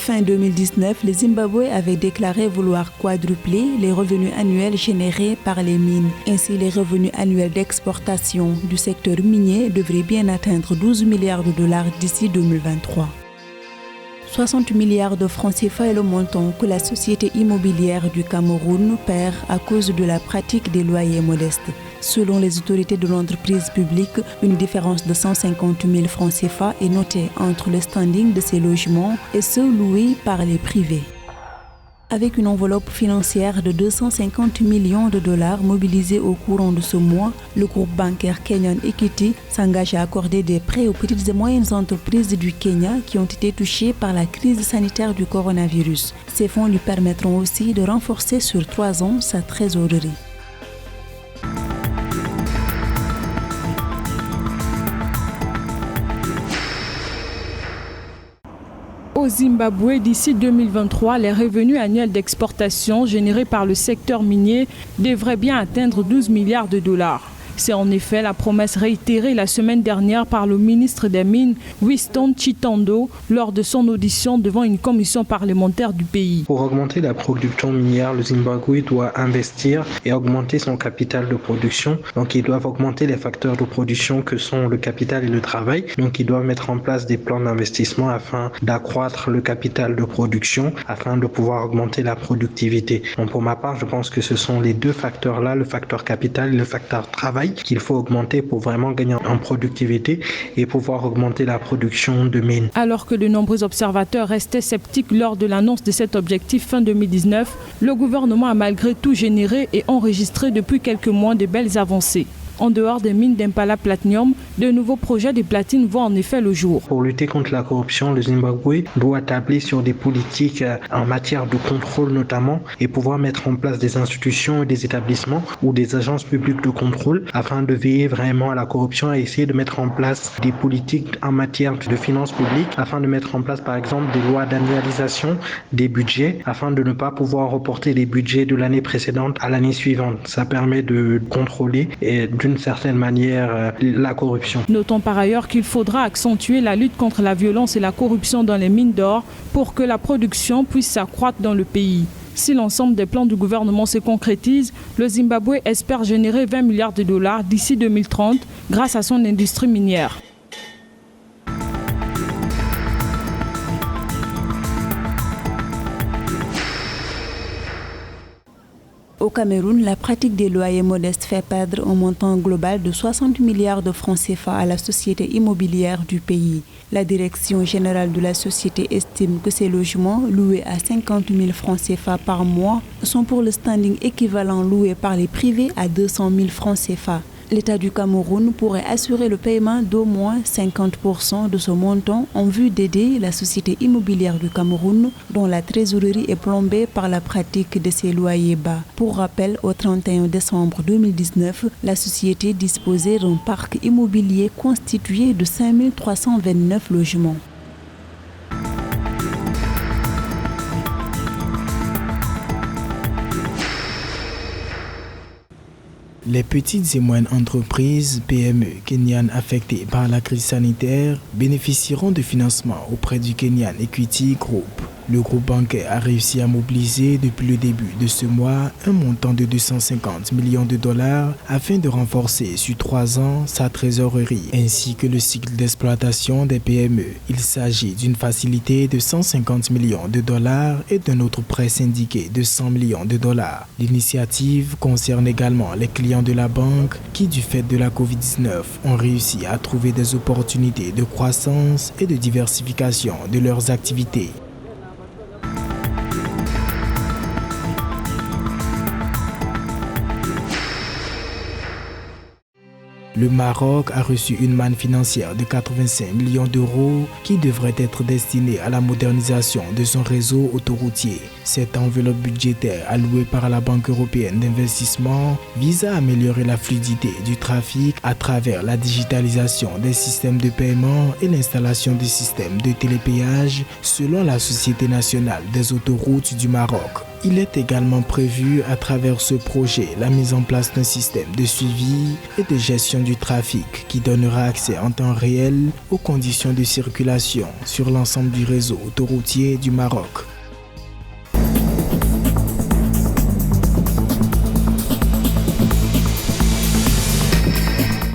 Fin 2019, le Zimbabwe avait déclaré vouloir quadrupler les revenus annuels générés par les mines. Ainsi, les revenus annuels d'exportation du secteur minier devraient bien atteindre 12 milliards de dollars d'ici 2023. 60 milliards de francs CFA est le montant que la société immobilière du Cameroun perd à cause de la pratique des loyers modestes. Selon les autorités de l'entreprise publique, une différence de 150 000 francs CFA est notée entre le standing de ces logements et ceux loués par les privés. Avec une enveloppe financière de 250 millions de dollars mobilisée au courant de ce mois, le groupe bancaire Kenyan Equity s'engage à accorder des prêts aux petites et moyennes entreprises du Kenya qui ont été touchées par la crise sanitaire du coronavirus. Ces fonds lui permettront aussi de renforcer sur 3 ans sa trésorerie. Au Zimbabwe, d'ici 2023, les revenus annuels d'exportation générés par le secteur minier devraient bien atteindre 12 milliards de dollars. C'est en effet la promesse réitérée la semaine dernière par le ministre des Mines, Winston Chitando, lors de son audition devant une commission parlementaire du pays. Pour augmenter la production minière, le Zimbabwe doit investir et augmenter son capital de production. Donc, ils doivent augmenter les facteurs de production que sont le capital et le travail. Donc, ils doivent mettre en place des plans d'investissement afin d'accroître le capital de production, afin de pouvoir augmenter la productivité. Donc, pour ma part, je pense que ce sont les deux facteurs-là, le facteur capital et le facteur travail, qu'il faut augmenter pour vraiment gagner en productivité et pouvoir augmenter la production de mines. Alors que de nombreux observateurs restaient sceptiques lors de l'annonce de cet objectif fin 2019, le gouvernement a malgré tout généré et enregistré depuis quelques mois de belles avancées. En dehors des mines d'Impala Platinum, de nouveaux projets de platine voient en effet le jour. Pour lutter contre la corruption, le Zimbabwe doit tabler sur des politiques en matière de contrôle notamment et pouvoir mettre en place des institutions et des établissements ou des agences publiques de contrôle afin de veiller vraiment à la corruption et essayer de mettre en place des politiques en matière de finances publiques afin de mettre en place par exemple des lois d'annualisation des budgets afin de ne pas pouvoir reporter les budgets de l'année précédente à l'année suivante. Ça permet de contrôler et d'une certaine manière la corruption. Notons par ailleurs qu'il faudra accentuer la lutte contre la violence et la corruption dans les mines d'or pour que la production puisse s'accroître dans le pays. Si l'ensemble des plans du gouvernement se concrétise, le Zimbabwe espère générer 20 milliards de dollars d'ici 2030 grâce à son industrie minière. Au Cameroun, la pratique des loyers modestes fait perdre un montant global de 60 milliards de francs CFA à la société immobilière du pays. La direction générale de la société estime que ces logements, loués à 50 000 francs CFA par mois, sont pour le standing équivalent loué par les privés à 200 000 francs CFA. L'État du Cameroun pourrait assurer le paiement d'au moins 50% de ce montant en vue d'aider la société immobilière du Cameroun dont la trésorerie est plombée par la pratique de ces loyers bas. Pour rappel, au 31 décembre 2019, la société disposait d'un parc immobilier constitué de 5 329 logements. Les petites et moyennes entreprises PME kenyanes affectées par la crise sanitaire bénéficieront de financement auprès du Kenyan Equity Group. Le groupe bancaire a réussi à mobiliser depuis le début de ce mois un montant de 250 millions de dollars afin de renforcer sur 3 ans sa trésorerie ainsi que le cycle d'exploitation des PME. Il s'agit d'une facilité de 150 millions de dollars et d'un autre prêt syndiqué de 100 millions de dollars. L'initiative concerne également les clients de la banque qui, du fait de la COVID-19, ont réussi à trouver des opportunités de croissance et de diversification de leurs activités. Le Maroc a reçu une manne financière de 85 millions d'euros qui devrait être destinée à la modernisation de son réseau autoroutier. Cette enveloppe budgétaire allouée par la Banque européenne d'investissement vise à améliorer la fluidité du trafic à travers la digitalisation des systèmes de paiement et l'installation des systèmes de télépéage selon la Société nationale des autoroutes du Maroc. Il est également prévu à travers ce projet la mise en place d'un système de suivi et de gestion du trafic qui donnera accès en temps réel aux conditions de circulation sur l'ensemble du réseau autoroutier du Maroc.